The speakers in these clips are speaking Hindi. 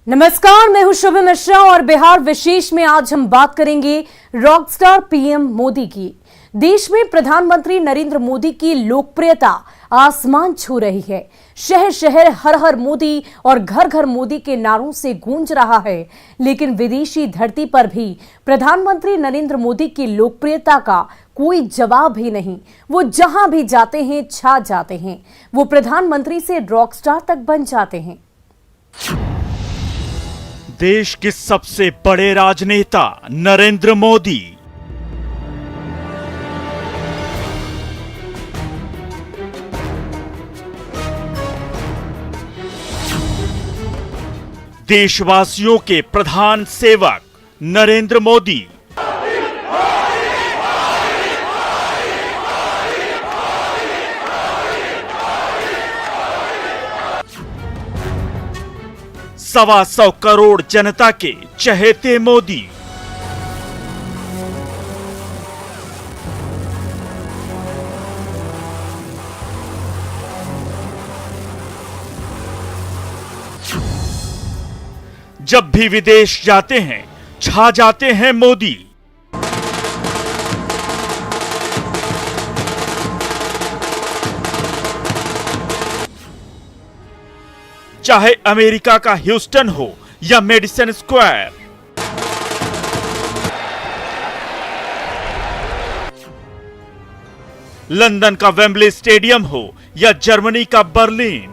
नमस्कार, मैं हूं शुभ मिश्रा और बिहार विशेष में आज हम बात करेंगे रॉकस्टार पीएम मोदी की। देश में प्रधानमंत्री नरेंद्र मोदी की लोकप्रियता आसमान छू रही है। शहर शहर हर हर मोदी और घर घर मोदी के नारों से गूंज रहा है। लेकिन विदेशी धरती पर भी प्रधानमंत्री नरेंद्र मोदी की लोकप्रियता का कोई जवाब ही नहीं। वो जहां भी जाते हैं छा जाते हैं। वो प्रधानमंत्री से रॉकस्टार तक बन जाते हैं। देश के सबसे बड़े राजनेता नरेंद्र मोदी देशवासियों के प्रधान सेवक नरेंद्र मोदी सवा सौ करोड़ जनता के चहेते मोदी जब भी विदेश जाते हैं छा जाते हैं मोदी। चाहे अमेरिका का ह्यूस्टन हो या मेडिसन स्क्वायर, लंदन का वेम्बले स्टेडियम हो या जर्मनी का बर्लिन,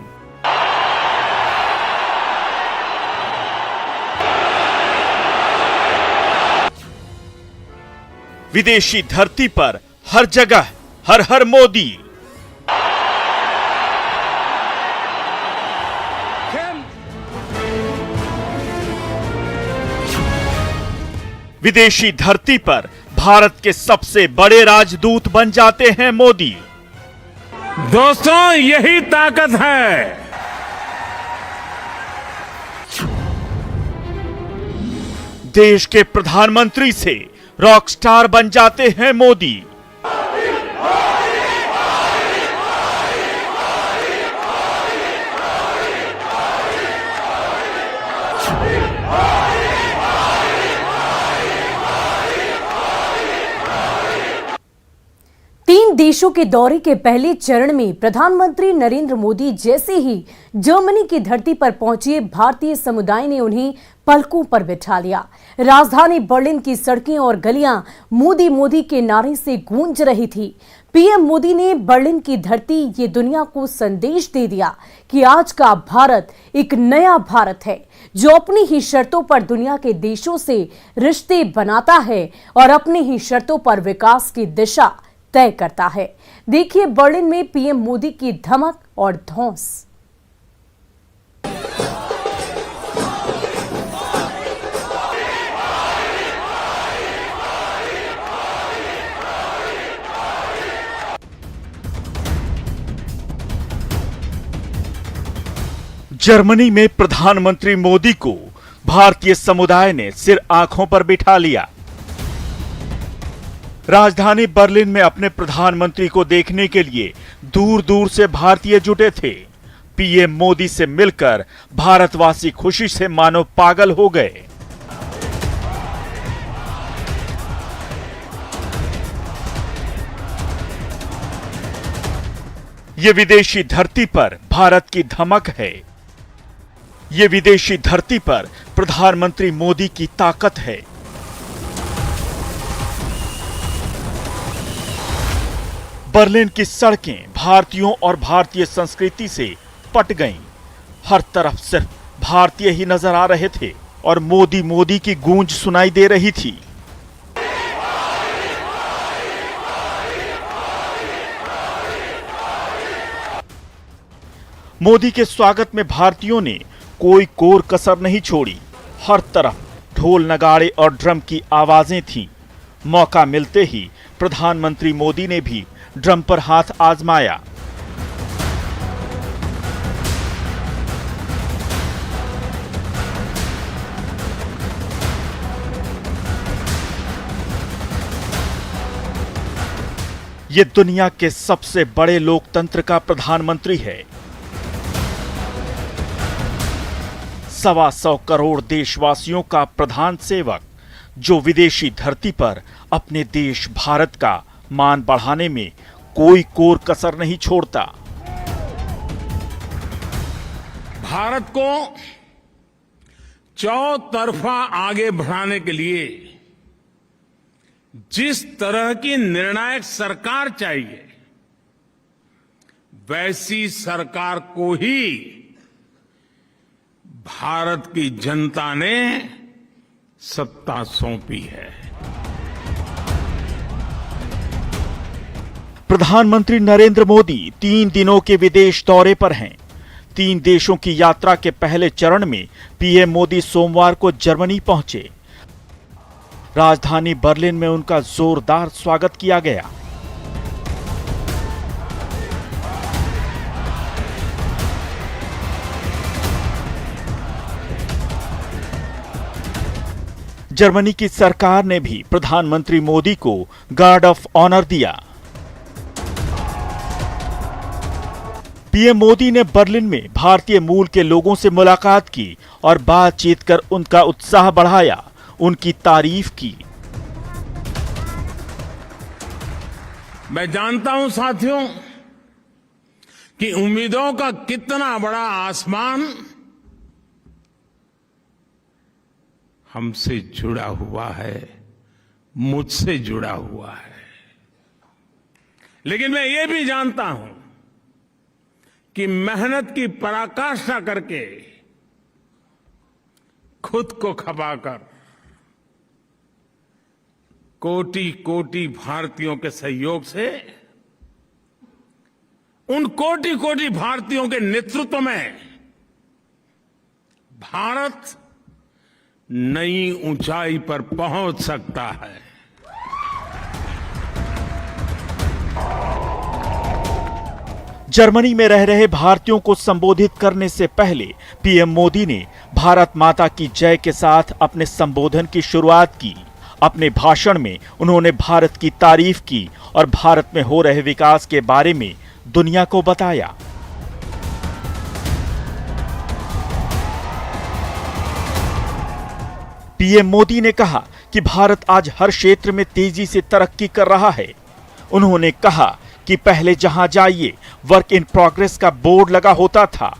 विदेशी धरती पर हर जगह हर हर मोदी। विदेशी धरती पर भारत के सबसे बड़े राजदूत बन जाते हैं मोदी। दोस्तों, यही ताकत है। देश के प्रधानमंत्री से रॉकस्टार बन जाते हैं मोदी। तीन देशों के दौरे के पहले चरण में प्रधानमंत्री नरेंद्र मोदी जैसे ही जर्मनी की धरती पर पहुंचे, भारतीय समुदाय ने उन्हें पलकों पर बिठा लिया। राजधानी बर्लिन की सड़कें और गलियां मोदी मोदी के नारे से गूंज रही थी। पीएम मोदी ने बर्लिन की धरती ये दुनिया को संदेश दे दिया कि आज का भारत एक नया भारत है, जो अपनी ही शर्तों पर दुनिया के देशों से रिश्ते बनाता है और अपनी ही शर्तों पर विकास की दिशा तय करता है। देखिए बर्लिन में पीएम मोदी की धमक और धौंस। जर्मनी में प्रधानमंत्री मोदी को भारतीय समुदाय ने सिर आंखों पर बिठा लिया। राजधानी बर्लिन में अपने प्रधानमंत्री को देखने के लिए दूर दूर से भारतीय जुटे थे। पीएम मोदी से मिलकर भारतवासी खुशी से मानो पागल हो गए। ये विदेशी धरती पर भारत की धमक है। ये विदेशी धरती पर प्रधानमंत्री मोदी की ताकत है। बर्लिन की सड़कें भारतीयों और भारतीय संस्कृति से पट गईं। हर तरफ सिर्फ भारतीय ही नजर आ रहे थे और मोदी मोदी की गूंज सुनाई दे रही थी। मोदी के स्वागत में भारतीयों ने कोई कोर कसर नहीं छोड़ी। हर तरफ ढोल नगाड़े और ड्रम की आवाजें थीं। मौका मिलते ही प्रधानमंत्री मोदी ने भी ड्रम पर हाथ आजमाया। ये दुनिया के सबसे बड़े लोकतंत्र का प्रधानमंत्री है। 125 करोड़ देशवासियों का प्रधान सेवक, जो विदेशी धरती पर अपने देश भारत का मान बढ़ाने में कोई कोर कसर नहीं छोड़ता। भारत को चौतरफा आगे बढ़ाने के लिए जिस तरह की निर्णायक सरकार चाहिए, वैसी सरकार को ही भारत की जनता ने सत्ता सौंपी है। प्रधानमंत्री नरेंद्र मोदी 3 दिनों के विदेश दौरे पर हैं। 3 देशों की यात्रा के पहले चरण में पीएम मोदी सोमवार को जर्मनी पहुंचे। राजधानी बर्लिन में उनका जोरदार स्वागत किया गया। जर्मनी की सरकार ने भी प्रधानमंत्री मोदी को गार्ड ऑफ ऑनर दिया। पीएम मोदी ने बर्लिन में भारतीय मूल के लोगों से मुलाकात की और बातचीत कर उनका उत्साह बढ़ाया, उनकी तारीफ की। मैं जानता हूं साथियों कि उम्मीदों का कितना बड़ा आसमान हमसे जुड़ा हुआ है, मुझसे जुड़ा हुआ है। लेकिन मैं ये भी जानता हूं कि मेहनत की पराकाष्ठा करके खुद को खपाकर कोटि कोटि भारतीयों के सहयोग से, उन कोटि कोटि भारतीयों के नेतृत्व में भारत नई ऊंचाई पर पहुंच सकता है। जर्मनी में रह रहे भारतीयों को संबोधित करने से पहले पीएम मोदी ने भारत माता की जय के साथ अपने संबोधन की शुरुआत की। अपने भाषण में उन्होंने भारत की तारीफ की और भारत में हो रहे विकास के बारे में दुनिया को बताया। पीएम मोदी ने कहा कि भारत आज हर क्षेत्र में तेजी से तरक्की कर रहा है। उन्होंने कहा कि पहले जहां जाइए वर्क इन प्रोग्रेस का बोर्ड लगा होता था,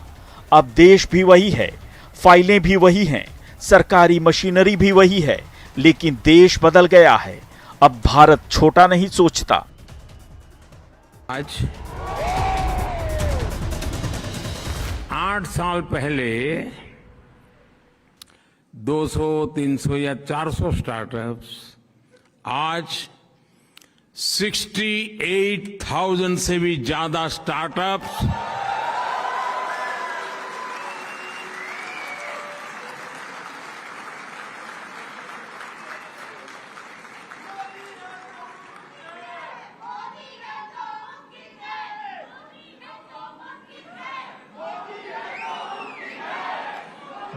अब देश भी वही है, फाइलें भी वही हैं, सरकारी मशीनरी भी वही है, लेकिन देश बदल गया है। अब भारत छोटा नहीं सोचता। आज 8 साल पहले 200, 300 या 400 स्टार्टअप्स आज 68,000 से भी ज्यादा स्टार्टअप्स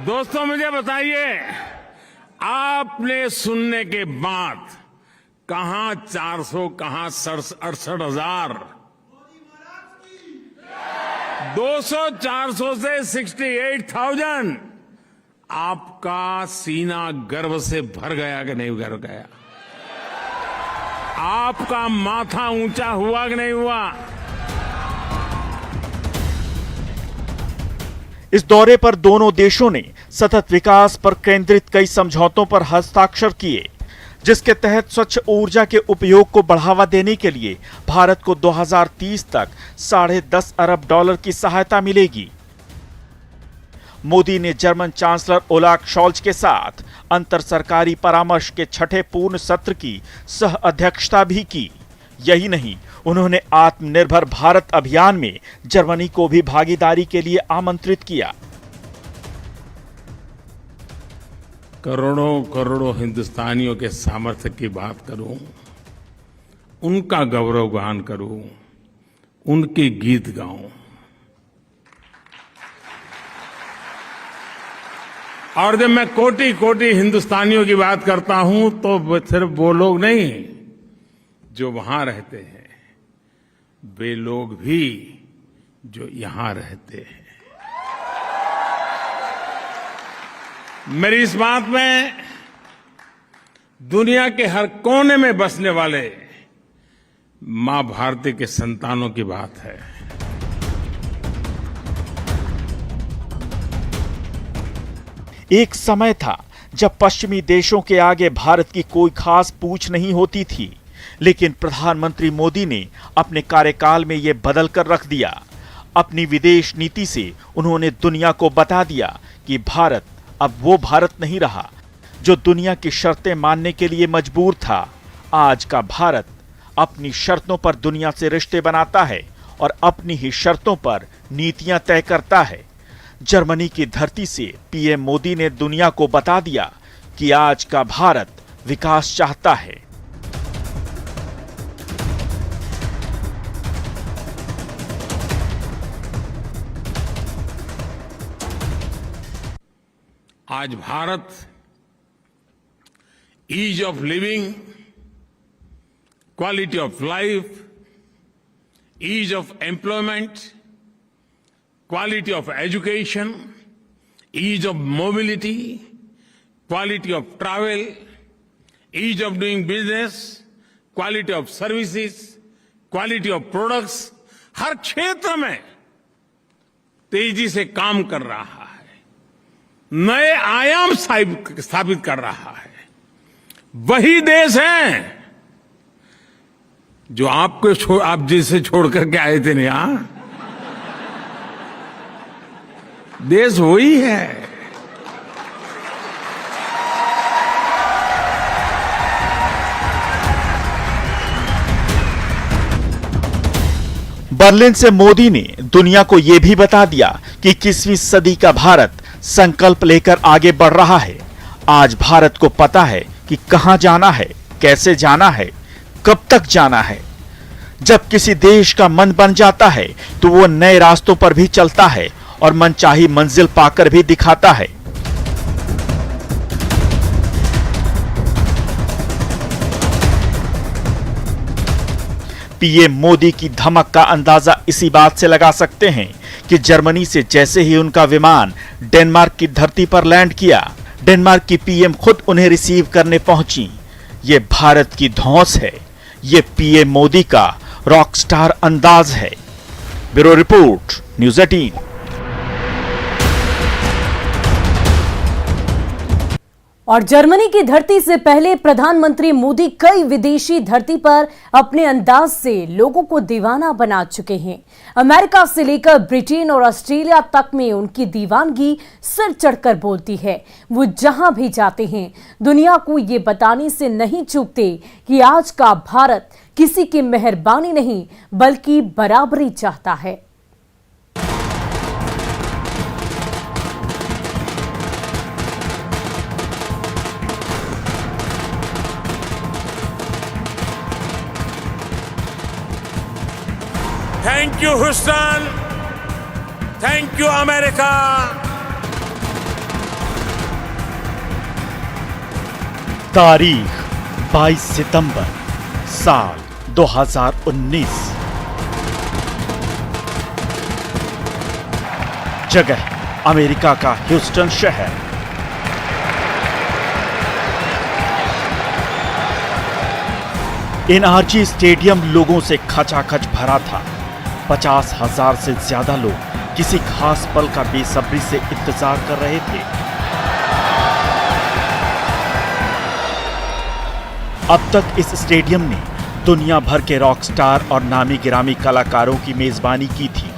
दोस्तों, मुझे बताइए, आपने सुनने के बाद कहां 400, कहां 68,000, 200, 400 से 68,000, आपका सीना गर्व से भर गया कि नहीं भर गया? आपका माथा ऊंचा हुआ कि नहीं हुआ? इस दौरे पर दोनों देशों ने सतत विकास पर केंद्रित कई समझौतों पर हस्ताक्षर किए, जिसके तहत स्वच्छ ऊर्जा के उपयोग को बढ़ावा देने के लिए भारत को 2030 तक $10.5 अरब की सहायता मिलेगी। मोदी ने जर्मन चांसलर ओलाफ शॉल्ज के साथ अंतर सरकारी परामर्श के 6ठे पूर्ण सत्र की सह अध्यक्षता भी की। यही नहीं, उन्होंने आत्मनिर्भर भारत अभियान में जर्मनी को भी भागीदारी के लिए आमंत्रित किया। करोड़ों करोड़ों हिंदुस्तानियों के सामर्थ्य की बात करूं, उनका गौरवगान करूं, उनके गीत गाऊं, और जब मैं कोटि कोटि हिंदुस्तानियों की बात करता हूं तो सिर्फ वो लोग नहीं जो वहां रहते हैं, वे लोग भी जो यहां रहते हैं। मेरी इस बात में दुनिया के हर कोने में बसने वाले मां भारती के संतानों की बात है। एक समय था जब पश्चिमी देशों के आगे भारत की कोई खास पूछ नहीं होती थी, लेकिन प्रधानमंत्री मोदी ने अपने कार्यकाल में ये बदल कर रख दिया। अपनी विदेश नीति से उन्होंने दुनिया को बता दिया कि भारत अब वो भारत नहीं रहा जो दुनिया की शर्तें मानने के लिए मजबूर था। आज का भारत अपनी शर्तों पर दुनिया से रिश्ते बनाता है और अपनी ही शर्तों पर नीतियां तय करता है। जर्मनी की धरती से पीएम मोदी ने दुनिया को बता दिया कि आज का भारत विकास चाहता है। आज Bharat ease of living, quality of life, ease of employment, quality of education, ease of mobility, quality of travel, ease of doing business, quality of services, quality of products, हर क्षेत्र में तेजी से काम कर रहा है, नए आयाम स्थापित कर रहा है। वही देश है जो आप जिसे छोड़ करके आए थे ना, यहां देश वही है। बर्लिन से मोदी ने दुनिया को यह भी बता दिया कि 21वीं सदी का भारत संकल्प लेकर आगे बढ़ रहा है। आज भारत को पता है कि कहां जाना है, कैसे जाना है, कब तक जाना है। जब किसी देश का मन बन जाता है तो वो नए रास्तों पर भी चलता है और मनचाही मंजिल पाकर भी दिखाता है। पीएम मोदी की धमक का अंदाजा इसी बात से लगा सकते हैं कि जर्मनी से जैसे ही उनका विमान डेनमार्क की धरती पर लैंड किया, डेनमार्क की पीएम खुद उन्हें रिसीव करने पहुंची। ये भारत की धौंस है, ये पीएम मोदी का रॉकस्टार अंदाज है। Bureau report, news 18। और जर्मनी की धरती से पहले प्रधानमंत्री मोदी कई विदेशी धरती पर अपने अंदाज से लोगों को दीवाना बना चुके हैं। अमेरिका से लेकर ब्रिटेन और ऑस्ट्रेलिया तक में उनकी दीवानगी सिर चढ़कर बोलती है। वो जहां भी जाते हैं दुनिया को ये बताने से नहीं चूकते कि आज का भारत किसी की मेहरबानी नहीं बल्कि बराबरी चाहता है। Thank you Houston, thank you America. तारीख 22 सितंबर साल 2019। जगह अमेरिका का ह्यूस्टन शहर। एनआरजी स्टेडियम लोगों से खचाखच भरा था। 50,000 से ज्यादा लोग किसी खास पल का बेसब्री से इंतजार कर रहे थे। अब तक इस स्टेडियम ने दुनिया भर के रॉकस्टार और नामी गिरामी कलाकारों की मेजबानी की थी।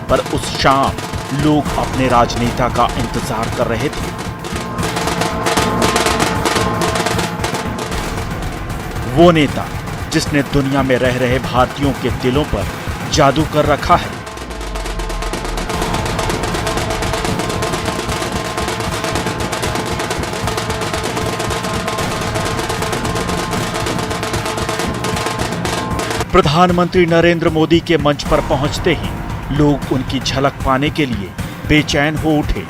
पर उस शाम लोग अपने राजनेता का इंतजार कर रहे थे। वो नेता जिसने दुनिया में रह रहे भारतीयों के दिलों पर जादू कर रखा है। प्रधानमंत्री नरेंद्र मोदी के मंच पर पहुंचते ही लोग उनकी झलक पाने के लिए बेचैन हो उठे।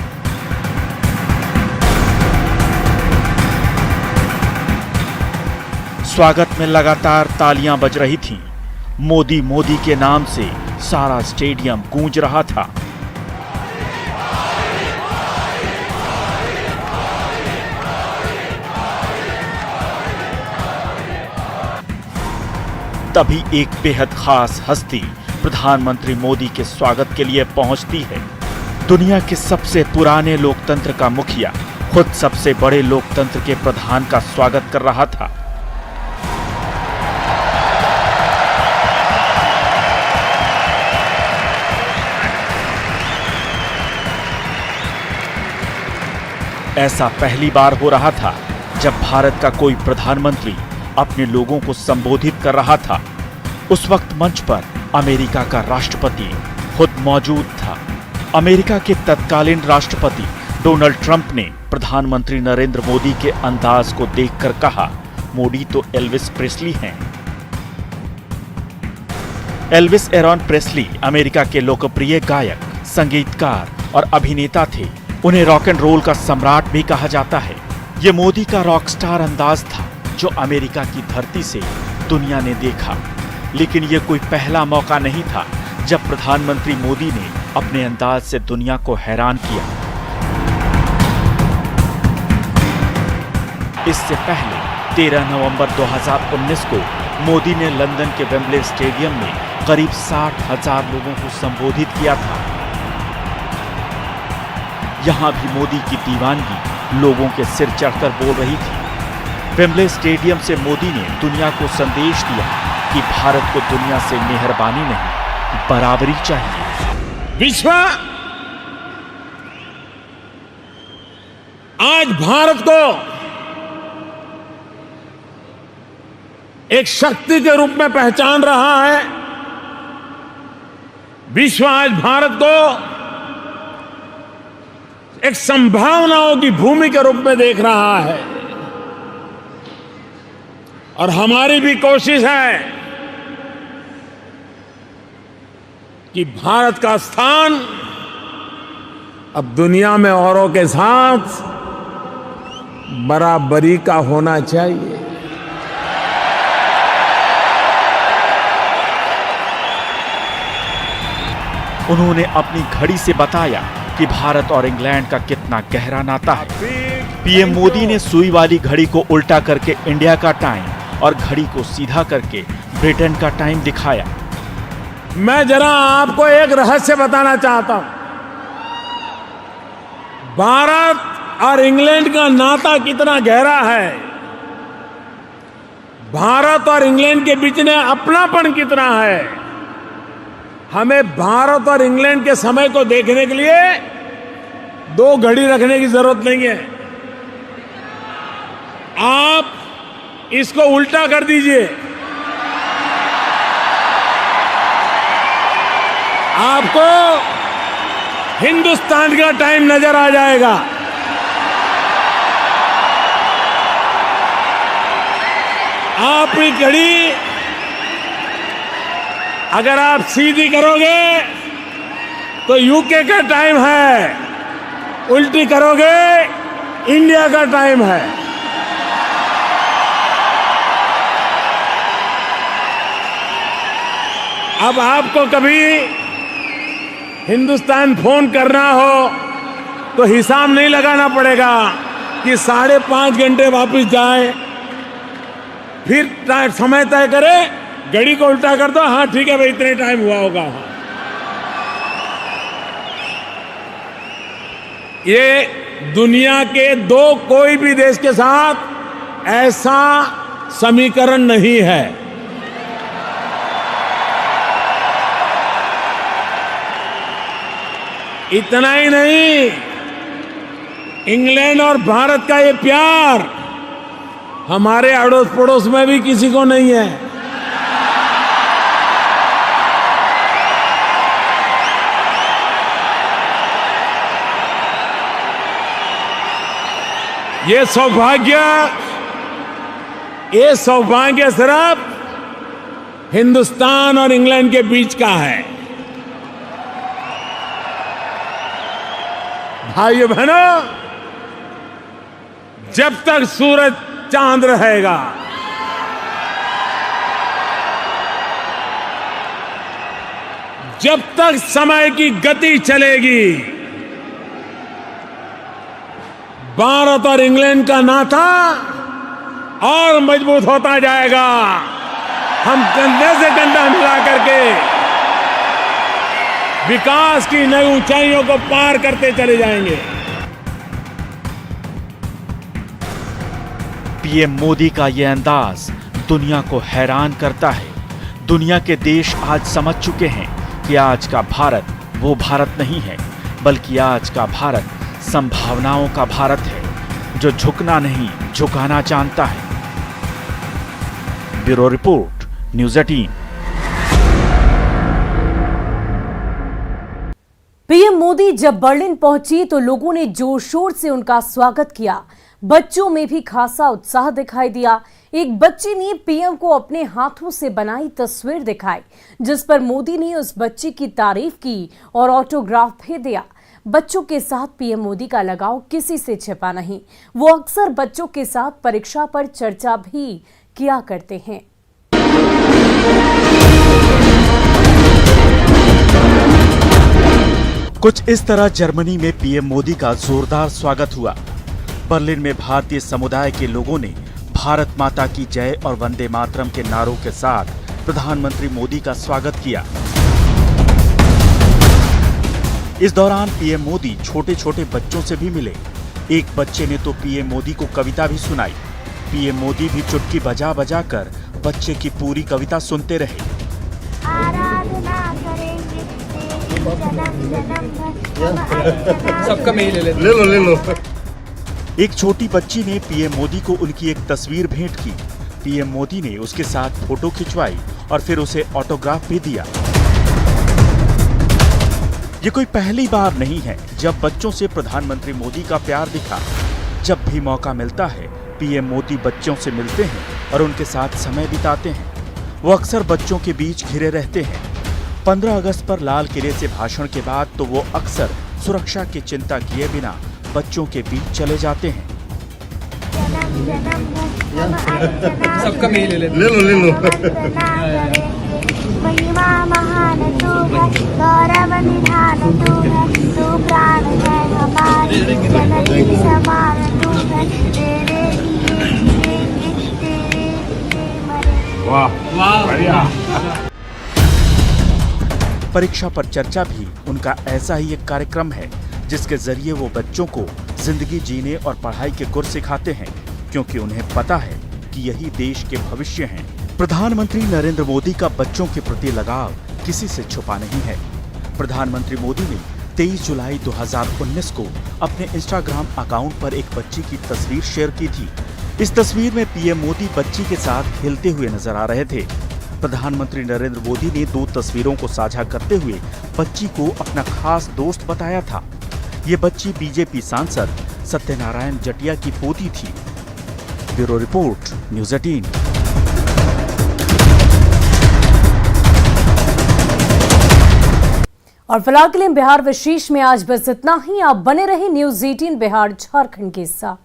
स्वागत में लगातार तालियां बज रही थीं। मोदी मोदी के नाम से सारा स्टेडियम गूंज रहा था। तभी एक बेहद खास हस्ती प्रधानमंत्री मोदी के स्वागत के लिए पहुंचती है। दुनिया के सबसे पुराने लोकतंत्र का मुखिया खुद सबसे बड़े लोकतंत्र के प्रधान का स्वागत कर रहा था। ऐसा पहली बार हो रहा था जब भारत का कोई प्रधानमंत्री अपने लोगों को संबोधित कर रहा था। उस वक्त मंच पर अमेरिका का राष्ट्रपति खुद मौजूद था। अमेरिका के तत्कालीन राष्ट्रपति डोनाल्ड ट्रंप ने प्रधानमंत्री नरेंद्र मोदी के अंदाज को देखकर कहा, मोदी तो एल्विस प्रेस्ली हैं। एल्विस एरॉन प्रेस्ली अमेरिका के लोकप्रिय गायक, संगीतकार और अभिनेता थे। उन्हें रॉक एंड रोल का सम्राट भी कहा जाता है। ये मोदी का रॉक स्टार अंदाज था जो अमेरिका की धरती से दुनिया ने देखा। लेकिन ये कोई पहला मौका नहीं था जब प्रधानमंत्री मोदी ने अपने अंदाज से दुनिया को हैरान किया। इससे पहले 13 नवंबर 2019 को मोदी ने लंदन के वेम्बले स्टेडियम में करीब 60,000 लोगों को संबोधित किया था। यहां भी मोदी की दीवानगी लोगों के सिर चढ़कर बोल रही थी। वेम्बले स्टेडियम से मोदी ने दुनिया को संदेश दिया कि भारत को दुनिया से मेहरबानी नहीं, बराबरी चाहिए। विश्व आज भारत को एक शक्ति के रूप में पहचान रहा है। विश्व आज भारत को एक संभावनाओं की भूमि के रूप में देख रहा है और हमारी भी कोशिश है कि भारत का स्थान अब दुनिया में औरों के साथ बराबरी का होना चाहिए। उन्होंने अपनी घड़ी से बताया कि भारत और इंग्लैंड का कितना गहरा नाता है। पीएम मोदी ने सुई वाली घड़ी को उल्टा करके इंडिया का टाइम और घड़ी को सीधा करके ब्रिटेन का टाइम दिखाया। मैं जरा आपको एक रहस्य बताना चाहता हूं। भारत और इंग्लैंड का नाता कितना गहरा है, भारत और इंग्लैंड के बीच में अपनापन कितना है। हमें भारत और इंग्लैंड के समय को देखने के लिए दो घड़ी रखने की जरूरत नहीं है। आप इसको उल्टा कर दीजिए, आपको हिंदुस्तान का टाइम नजर आ जाएगा। आपकी घड़ी अगर आप सीधी करोगे तो यूके का टाइम है, उल्टी करोगे इंडिया का टाइम है। अब आपको कभी हिंदुस्तान फोन करना हो तो हिसाब नहीं लगाना पड़ेगा कि 5.5 घंटे वापस जाए, फिर समय तय करे, घड़ी को उल्टा कर दो, हाँ ठीक है भाई इतने टाइम हुआ होगा। ये दुनिया के दो कोई भी देश के साथ ऐसा समीकरण नहीं है। इतना ही नहीं, इंग्लैंड और भारत का ये प्यार हमारे अड़ोस पड़ोस में भी किसी को नहीं है। ये सौभाग्य सिर्फ हिंदुस्तान और इंग्लैंड के बीच का है। भाइयों बहनों, जब तक सूरज चांद रहेगा, जब तक समय की गति चलेगी, भारत और इंग्लैंड का नाता और मजबूत होता जाएगा। हम कंधे से कंधा मिला करके विकास की नई ऊंचाइयों को पार करते चले जाएंगे। पीएम मोदी का यह अंदाज दुनिया को हैरान करता है। दुनिया के देश आज समझ चुके हैं कि आज का भारत वो भारत नहीं है, बल्कि आज का भारत संभावनाओं का भारत है, जो झुकना नहीं झुकाना जानता है। Bureau report, news 18। PM Modi जब बर्लिन पहुंची तो लोगों ने जोर शोर से उनका स्वागत किया। बच्चों में भी खासा उत्साह दिखाई दिया। एक बच्ची ने पीएम को अपने हाथों से बनाई तस्वीर दिखाई, जिस पर मोदी ने उस बच्ची की तारीफ की और ऑटोग्राफ भी दिया। बच्चों के साथ पीएम मोदी का लगाव किसी से छिपा नहीं। वो अक्सर बच्चों के साथ परीक्षा पर चर्चा भी किया करते हैं। कुछ इस तरह जर्मनी में पीएम मोदी का जोरदार स्वागत हुआ। बर्लिन में भारतीय समुदाय के लोगों ने भारत माता की जय और वंदे मातरम के नारों के साथ प्रधानमंत्री मोदी का स्वागत किया। इस दौरान पीएम मोदी छोटे छोटे बच्चों से भी मिले। एक बच्चे ने तो पीएम मोदी को कविता भी सुनाई। पीएम मोदी भी चुटकी बजा बजा कर बच्चे की पूरी कविता सुनते रहे। आराधना करेंगे तेरी जन्म जन्म भर सबका मेल ले लो। एक छोटी बच्ची ने पीएम मोदी को उनकी एक तस्वीर भेंट की। पीएम मोदी ने उसके साथ फोटो खिंचवाई और फिर उसे ऑटोग्राफ भी दिया। ये कोई पहली बार नहीं है जब बच्चों से प्रधानमंत्री मोदी का प्यार दिखा। जब भी मौका मिलता है पीएम मोदी बच्चों से मिलते हैं और उनके साथ समय बिताते हैं। वो अक्सर बच्चों के बीच घिरे रहते हैं। 15 अगस्त पर लाल किले से भाषण के बाद तो वो अक्सर सुरक्षा की चिंता किए बिना बच्चों के बीच चले जाते हैं। जन्म जन्म भर सबका मेल ले लो। महिमा महान तू है, गौरव निधान तू है, तू प्राण है हमारी, जननी समान तू है, तेरे लिए जिएंगे, तेरे लिए मरेंगे। वाह बढ़िया। परीक्षा पर चर्चा भी उनका ऐसा ही एक कार्यक्रम है, जिसके जरिए वो बच्चों को जिंदगी जीने और पढ़ाई के गुर सिखाते हैं, क्योंकि उन्हें पता है कि यही देश के भविष्य हैं। प्रधानमंत्री नरेंद्र मोदी का बच्चों के प्रति लगाव किसी से छुपा नहीं है। प्रधानमंत्री मोदी ने 23 जुलाई 2019 को अपने इंस्टाग्राम अकाउंट पर एक बच्ची की तस्वीर शेयर की थी। इस तस्वीर में पीएम मोदी बच्ची के साथ खेलते हुए नजर आ रहे थे। प्रधानमंत्री नरेंद्र मोदी ने 2 तस्वीरों को साझा करते हुए बच्ची को अपना खास दोस्त बताया था। ये बच्ची बीजेपी सांसद सत्यनारायण जटिया की पोती थी। Bureau report, news 18। और फिलहाल के लिए बिहार विशेष में आज बस इतना ही। आप बने रहे न्यूज़ 18 बिहार झारखंड के साथ।